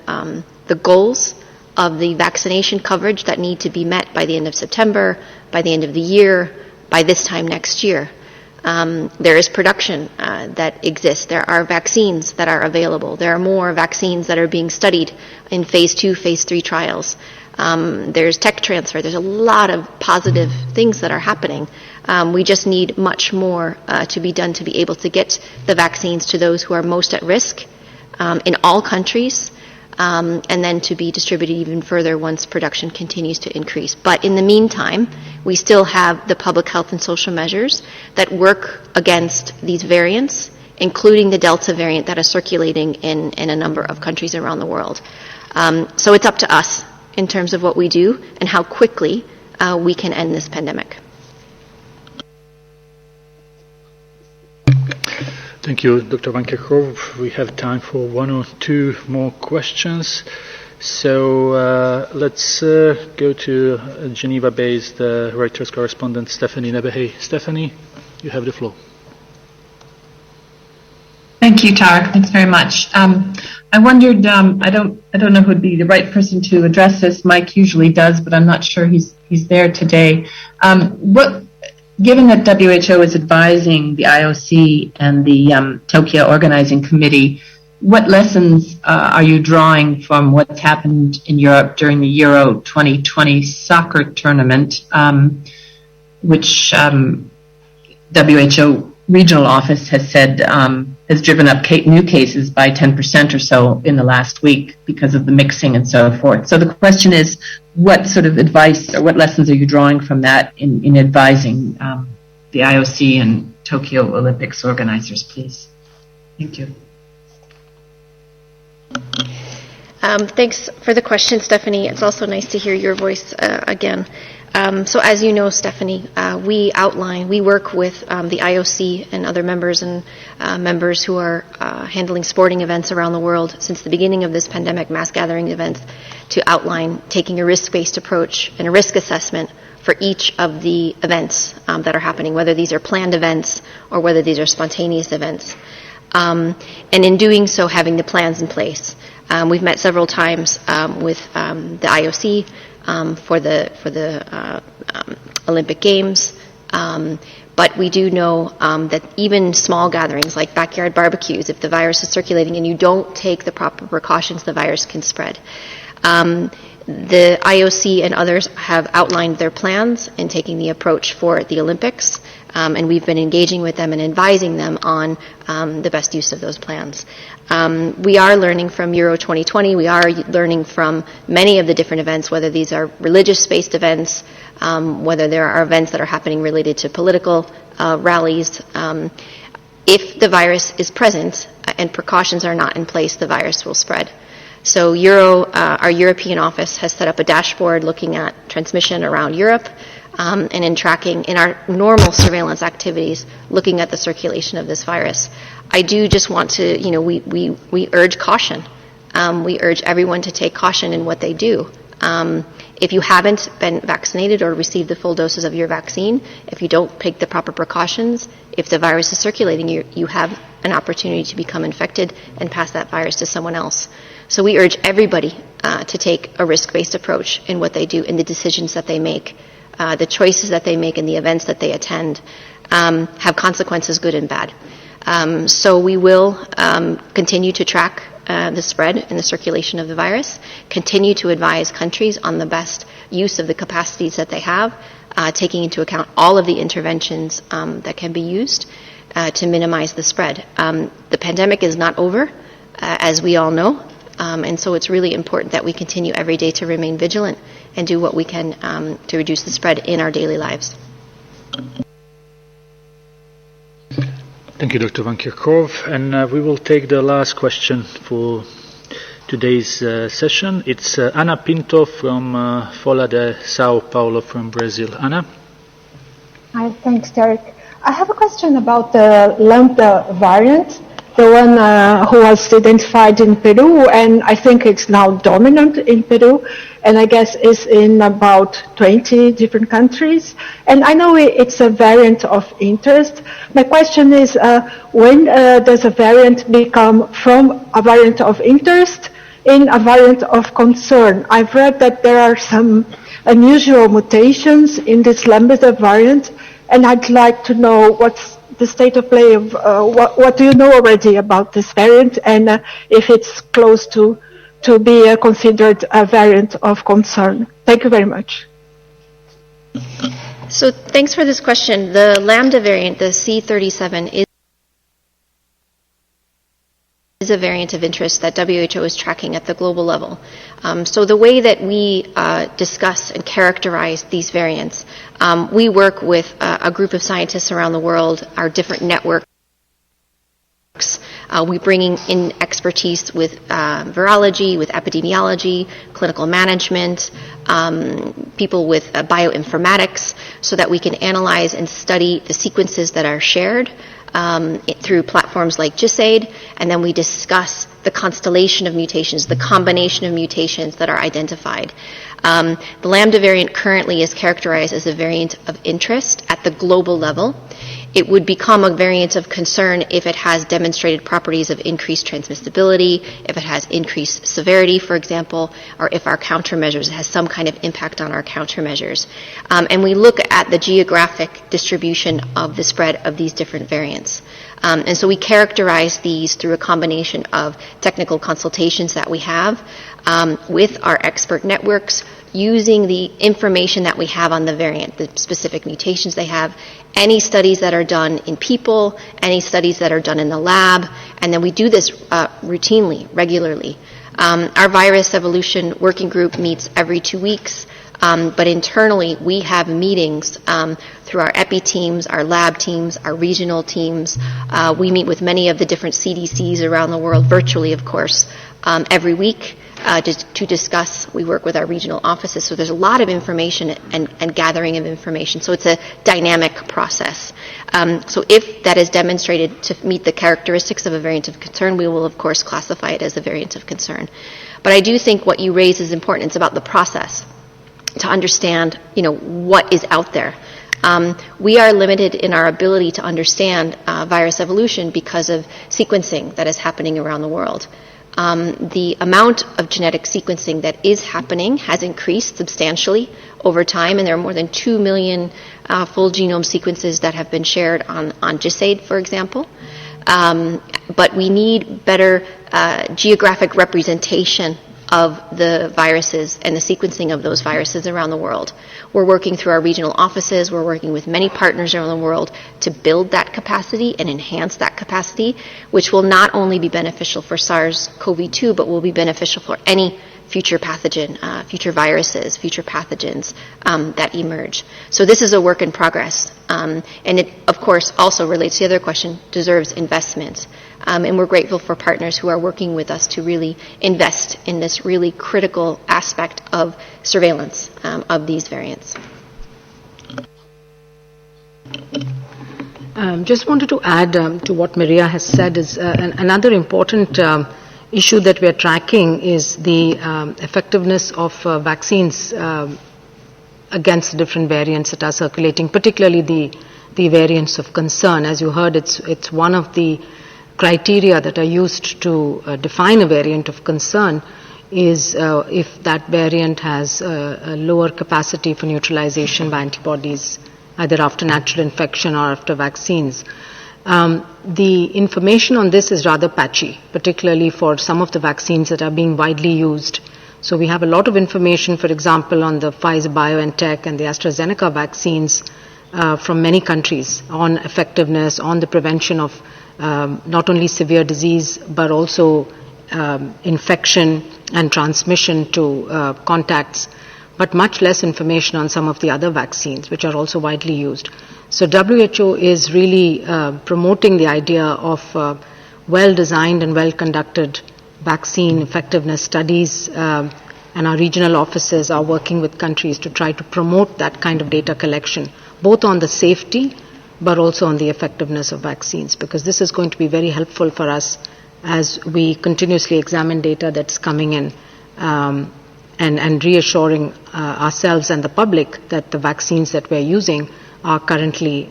goals of the vaccination coverage that need to be met by the end of September, by the end of the year, by this time next year. There is production that exists. There are vaccines that are available. There are more vaccines that are being studied in phase 2, phase 3 trials. There's tech transfer. There's a lot of positive things that are happening. We just need much more to be done to be able to get the vaccines to those who are most at risk in all countries, and then to be distributed even further once production continues to increase. But in the meantime, we still have the public health and social measures that work against these variants, including the Delta variant that is circulating in a number of countries around the world. So it's up to us in terms of what we do and how quickly we can end this pandemic. Thank you, Dr. Van Kerkhove. We have time for one or two more questions. So let's go to Geneva-based Reuters correspondent Stephanie Nebehay. Stephanie, you have the floor. Thank you, Tarek. Thanks very much. I wondered, I don't know who would be the right person to address this. Mike usually does, but I'm not sure he's there today. Given that WHO is advising the IOC and the Tokyo Organizing Committee, what lessons are you drawing from what's happened in Europe during the Euro 2020 soccer tournament, which WHO regional office has said has driven up new cases by 10% or so in the last week because of the mixing and so forth. So the question is, what sort of advice or what lessons are you drawing from that in advising the IOC and Tokyo Olympics organizers, please? Thank you. Thanks for the question, Stephanie. It's also nice to hear your voice again. So as you know, Stephanie, we work with the IOC and other members and members who are handling sporting events around the world since the beginning of this pandemic, mass gathering events, to outline taking a risk-based approach and a risk assessment for each of the events that are happening, whether these are planned events or whether these are spontaneous events. And in doing so, having the plans in place. We've met several times with the IOC for the Olympic Games, but we do know that even small gatherings like backyard barbecues, if the virus is circulating and you don't take the proper precautions, the virus can spread. The IOC and others have outlined their plans in taking the approach for the Olympics, and we've been engaging with them and advising them on the best use of those plans. We are learning from Euro 2020. We are learning from many of the different events, whether these are religious-based events, whether there are events that are happening related to political rallies. If the virus is present and precautions are not in place, the virus will spread. So our European office has set up a dashboard looking at transmission around Europe, and in tracking in our normal surveillance activities, looking at the circulation of this virus. I do just want to, we urge caution. We urge everyone to take caution in what they do. If you haven't been vaccinated or received the full doses of your vaccine, if you don't take the proper precautions, if the virus is circulating, you have an opportunity to become infected and pass that virus to someone else. So we urge everybody to take a risk-based approach in what they do, in the decisions that they make. The choices that they make and the events that they attend have consequences, good and bad. So we will continue to track the spread and the circulation of the virus, continue to advise countries on the best use of the capacities that they have, taking into account all of the interventions that can be used to minimize the spread. The pandemic is not over, as we all know, and so it's really important that we continue every day to remain vigilant and do what we can to reduce the spread in our daily lives. Thank you, Dr. Van Kerkhove. And we will take the last question for today's session. It's Ana Pinto from Folha de Sao Paulo from Brazil. Ana? Hi, thanks, Derek. I have a question about the Lambda variant, the one who was identified in Peru, and I think it's now dominant in Peru, and I guess is in about 20 different countries. And I know it's a variant of interest. My question is, when does a variant become from a variant of interest in a variant of concern? I've read that there are some unusual mutations in this Lambda variant, and I'd like to know what's the state of play of what do you know already about this variant, and if it's close to be considered a variant of concern. Thank you very much. So thanks for this question. The Lambda variant, the C37, is a variant of interest that WHO is tracking at the global level. So the way that we discuss and characterize these variants, we work with a group of scientists around the world, our different networks. We bring in expertise with virology, with epidemiology, clinical management, people with bioinformatics, so that we can analyze and study the sequences that are shared through platforms like Cvid, and then we discuss the constellation of mutations, the combination of mutations that are identified. The Lambda variant currently is characterized as a variant of interest at the global level. It would become a variant of concern if it has demonstrated properties of increased transmissibility, if it has increased severity, for example, or if our countermeasures has some kind of impact on our countermeasures. And we look at the geographic distribution of the spread of these different variants. And so we characterize these through a combination of technical consultations that we have with our expert networks, using the information that we have on the variant, the specific mutations they have, any studies that are done in people, any studies that are done in the lab, and then we do this routinely, regularly. Our virus evolution working group meets every 2 weeks, but internally we have meetings through our EPI teams, our lab teams, our regional teams. We meet with many of the different CDCs around the world, virtually of course, every week. To discuss. We work with our regional offices, so there's a lot of information and gathering of information. So it's a dynamic process. So if that is demonstrated to meet the characteristics of a variant of concern, we will of course classify it as a variant of concern. But I do think what you raise is important. It's about the process to understand, what is out there. We are limited in our ability to understand virus evolution because of sequencing that is happening around the world. The amount of genetic sequencing that is happening has increased substantially over time, and there are more than 2 million full genome sequences that have been shared on Cvid, for example. But we need better geographic representation of the viruses and the sequencing of those viruses around the world. We're working through our regional offices. We're working with many partners around the world to build that capacity and enhance that capacity, which will not only be beneficial for SARS-CoV-2, but will be beneficial for any future pathogen, future viruses, future pathogens that emerge. So this is a work in progress. And it, of course, also relates to the other question, deserves investment. And we're grateful for partners who are working with us to really invest in this really critical aspect of surveillance of these variants. Just wanted to add to what Maria has said is another important issue that we are tracking is the effectiveness of vaccines against different variants that are circulating, particularly the variants of concern. As you heard, it's one of the criteria that are used to define a variant of concern is if that variant has a lower capacity for neutralization by antibodies, either after natural infection or after vaccines. The information on this is rather patchy, particularly for some of the vaccines that are being widely used. So we have a lot of information, for example, on the Pfizer-BioNTech and the AstraZeneca vaccines from many countries on effectiveness, on the prevention of not only severe disease, but also infection and transmission to contacts. but much less information on some of the other vaccines, which are also widely used. So WHO is really promoting the idea of well-designed and well-conducted vaccine effectiveness studies, and our regional offices are working with countries to try to promote that kind of data collection, both on the safety but also on the effectiveness of vaccines, because this is going to be very helpful for us as we continuously examine data that's coming in, and reassuring ourselves and the public that the vaccines that we're using are currently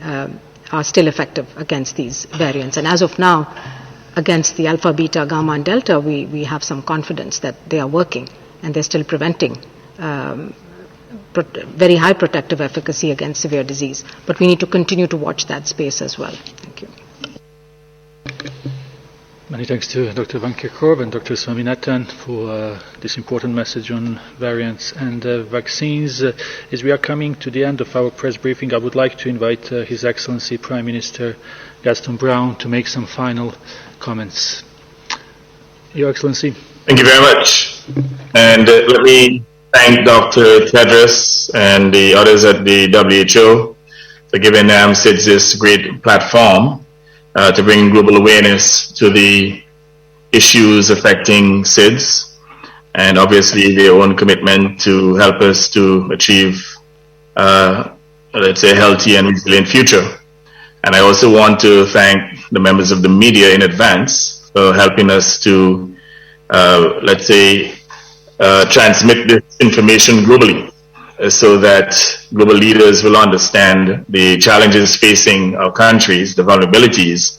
are still effective against these variants. And as of now, against the alpha, beta, gamma, and delta, we have some confidence that they are working and they're still preventing very high protective efficacy against severe disease. But we need to continue to watch that space as well. Thank you. Many thanks to Dr. Van Kerkhove and Dr. Swaminathan for this important message on variants and vaccines. As we are coming to the end of our press briefing, I would like to invite His Excellency Prime Minister Gaston Brown to make some final comments. Your Excellency. Thank you very much. And let me thank Dr. Tedros and the others at the WHO for giving SIDS this great platform to bring global awareness to the issues affecting SIDS, and obviously their own commitment to help us to achieve, let's say, a healthy and resilient future. And I also want to thank the members of the media in advance for helping us to, let's say, transmit this information globally, so that global leaders will understand the challenges facing our countries, the vulnerabilities,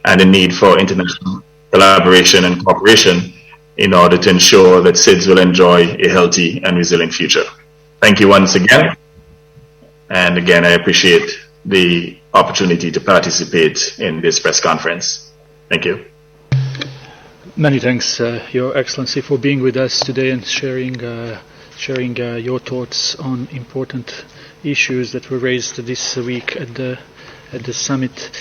and the need for international collaboration and cooperation in order to ensure that SIDS will enjoy a healthy and resilient future. Thank you once again. And again, I appreciate the opportunity to participate in this press conference. Thank you. Many thanks, Your Excellency, for being with us today and sharing your thoughts on important issues that were raised this week at the summit.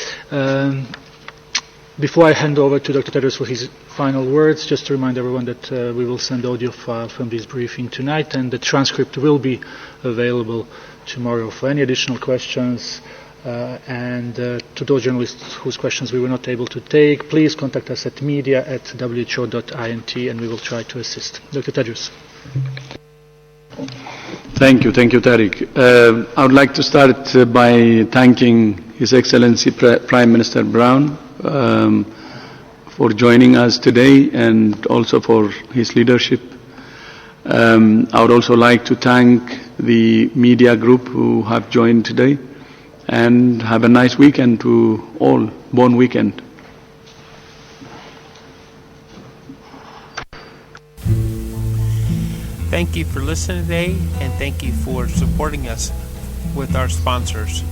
Before I hand over to Dr. Tedros for his final words, just to remind everyone that we will send audio file from this briefing tonight, and the transcript will be available tomorrow. For any additional questions, and to those journalists whose questions we were not able to take, please contact us at media@who.int and we will try to assist. Dr. Tedros. Thank you, Tariq. I would like to start by thanking His Excellency Prime Minister Brown for joining us today and also for his leadership. I would also like to thank the media group who have joined today, and have a nice weekend to all. Bon weekend. Thank you for listening today, and thank you for supporting us with our sponsors.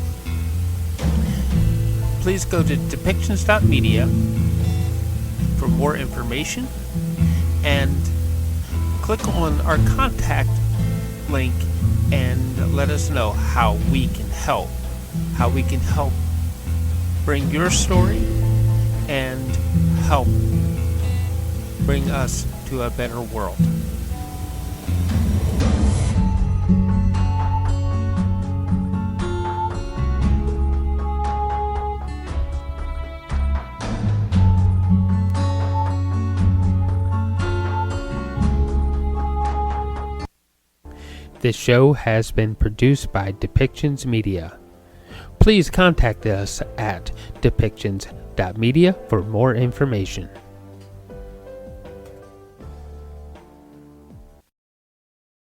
Please go to depictions.media for more information, and click on our contact link and let us know how we can help. How we can help bring your story and help bring us to a better world. This show has been produced by Depictions Media. Please contact us at depictions.media for more information.